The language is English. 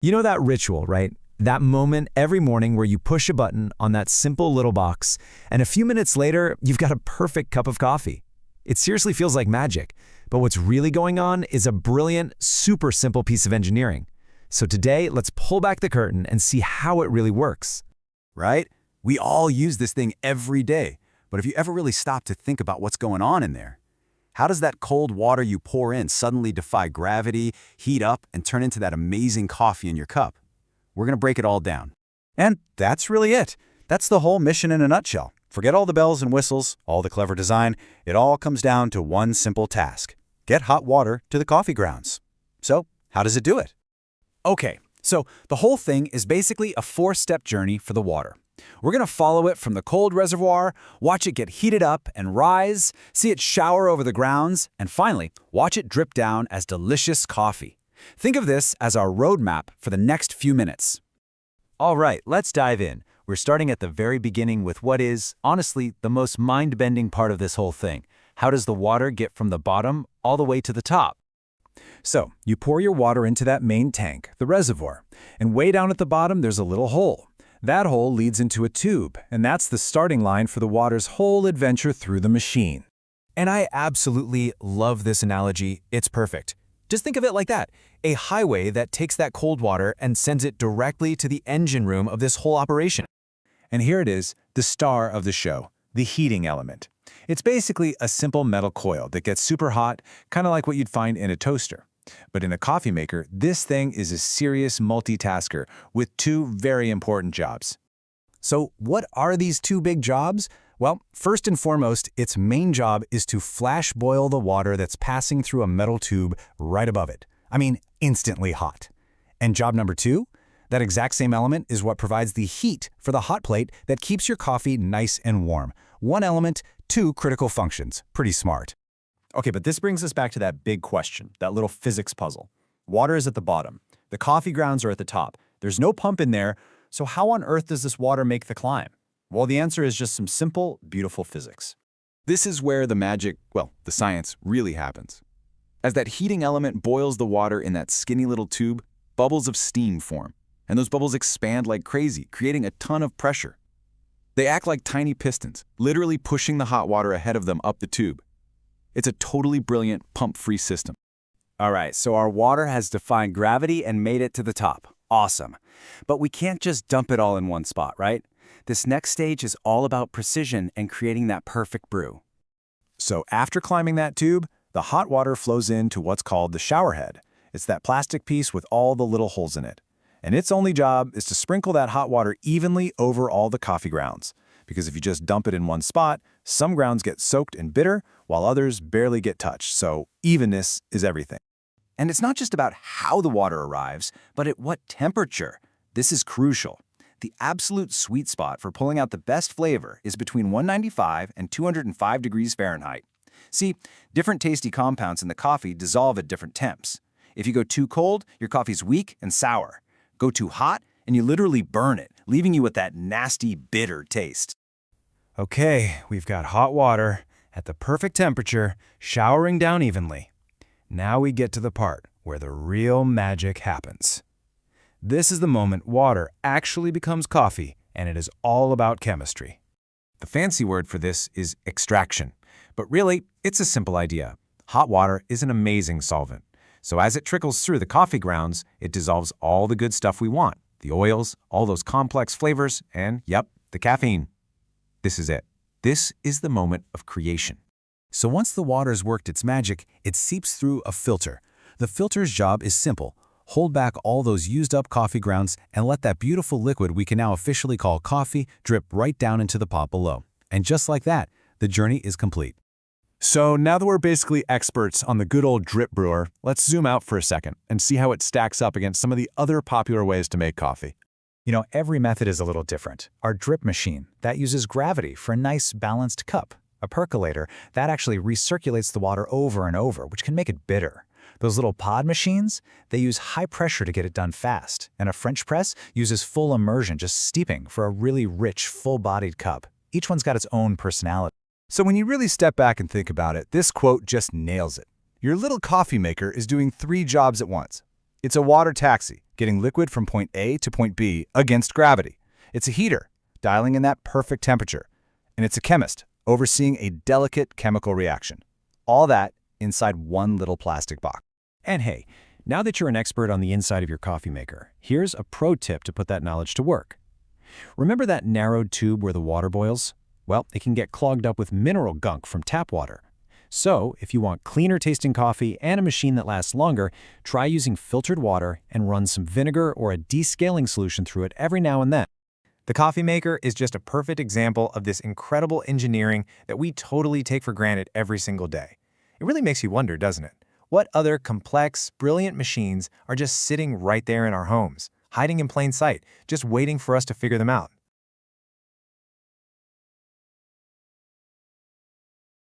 You know that ritual, right? That moment every morning where you push a button on that simple little box, and a few minutes later, you've got a perfect cup of coffee. It seriously feels like magic, but what's really going on is a brilliant, super simple piece of engineering. So today, let's pull back the curtain and see how it really works. Right? We all use this thing every day, but have you ever really stopped to think about what's going on in there? How does that cold water you pour in suddenly defy gravity, heat up, and turn into that amazing coffee in your cup? We're going to break it all down. And that's really it. That's the whole mission in a nutshell. Forget all the bells and whistles, all the clever design. It all comes down to one simple task. Get hot water to the coffee grounds. So, how does it do it? Okay, so the whole thing is basically a four-step journey for the water. We're going to follow it from the cold reservoir, watch it get heated up and rise, see it shower over the grounds, and finally, watch it drip down as delicious coffee. Think of this as our roadmap for the next few minutes. All right, let's dive in. We're starting at the very beginning with what is, honestly, the most mind-bending part of this whole thing. How does the water get from the bottom all the way to the top? So, you pour your water into that main tank, the reservoir, and way down at the bottom there's a little hole. That hole leads into a tube, and that's the starting line for the water's whole adventure through the machine. And I absolutely love this analogy. It's perfect. Just think of it like that, a highway that takes that cold water and sends it directly to the engine room of this whole operation. And here it is, the star of the show, the heating element. It's basically a simple metal coil that gets super hot, kind of like what you'd find in a toaster. But in a coffee maker, this thing is a serious multitasker with two very important jobs. So what are these two big jobs? Well, first and foremost, its main job is to flash boil the water that's passing through a metal tube right above it. I mean, instantly hot. And job number two? That exact same element is what provides the heat for the hot plate that keeps your coffee nice and warm. One element, two critical functions. Pretty smart. Okay, but this brings us back to that big question, that little physics puzzle. Water is at the bottom. The coffee grounds are at the top. There's no pump in there, so how on earth does this water make the climb? Well, the answer is just some simple, beautiful physics. This is where the magic, well, the science really happens. As that heating element boils the water in that skinny little tube, bubbles of steam form, and those bubbles expand like crazy, creating a ton of pressure. They act like tiny pistons, literally pushing the hot water ahead of them up the tube. It's a totally brilliant pump-free system. All right, so our water has defied gravity and made it to the top. Awesome. But we can't just dump it all in one spot, right? This next stage is all about precision and creating that perfect brew. So after climbing that tube, the hot water flows into what's called the shower head. It's that plastic piece with all the little holes in it. And its only job is to sprinkle that hot water evenly over all the coffee grounds. Because if you just dump it in one spot, some grounds get soaked and bitter, while others barely get touched, so evenness is everything. And it's not just about how the water arrives, but at what temperature. This is crucial. The absolute sweet spot for pulling out the best flavor is between 195 and 205 degrees Fahrenheit. See, different tasty compounds in the coffee dissolve at different temps. If you go too cold, your coffee's weak and sour. Go too hot, and you literally burn it, leaving you with that nasty, bitter taste. Okay, we've got hot water at the perfect temperature, showering down evenly. Now we get to the part where the real magic happens. This is the moment water actually becomes coffee, and it is all about chemistry. The fancy word for this is extraction. But really, it's a simple idea. Hot water is an amazing solvent. So as it trickles through the coffee grounds, it dissolves all the good stuff we want. The oils, all those complex flavors, and, yep, the caffeine. This is it. This is the moment of creation. So once the water's worked its magic, it seeps through a filter. The filter's job is simple. Hold back all those used-up coffee grounds and let that beautiful liquid we can now officially call coffee drip right down into the pot below. And just like that, the journey is complete. So now that we're basically experts on the good old drip brewer, let's zoom out for a second and see how it stacks up against some of the other popular ways to make coffee. You know, every method is a little different. Our drip machine, that uses gravity for a nice balanced cup. A percolator, that actually recirculates the water over and over, which can make it bitter. Those little pod machines, they use high pressure to get it done fast. And a French press uses full immersion, just steeping for a really rich, full-bodied cup. Each one's got its own personality. So when you really step back and think about it, this quote just nails it. Your little coffee maker is doing three jobs at once. It's a water taxi, getting liquid from point A to point B against gravity. It's a heater, dialing in that perfect temperature. And it's a chemist, overseeing a delicate chemical reaction. All that inside one little plastic box. And hey, now that you're an expert on the inside of your coffee maker, here's a pro tip to put that knowledge to work. Remember that narrowed tube where the water boils? Well, it can get clogged up with mineral gunk from tap water. So, if you want cleaner tasting coffee and a machine that lasts longer, try using filtered water and run some vinegar or a descaling solution through it every now and then. The coffee maker is just a perfect example of this incredible engineering that we totally take for granted every single day. It really makes you wonder, doesn't it? What other complex, brilliant machines are just sitting right there in our homes, hiding in plain sight, just waiting for us to figure them out?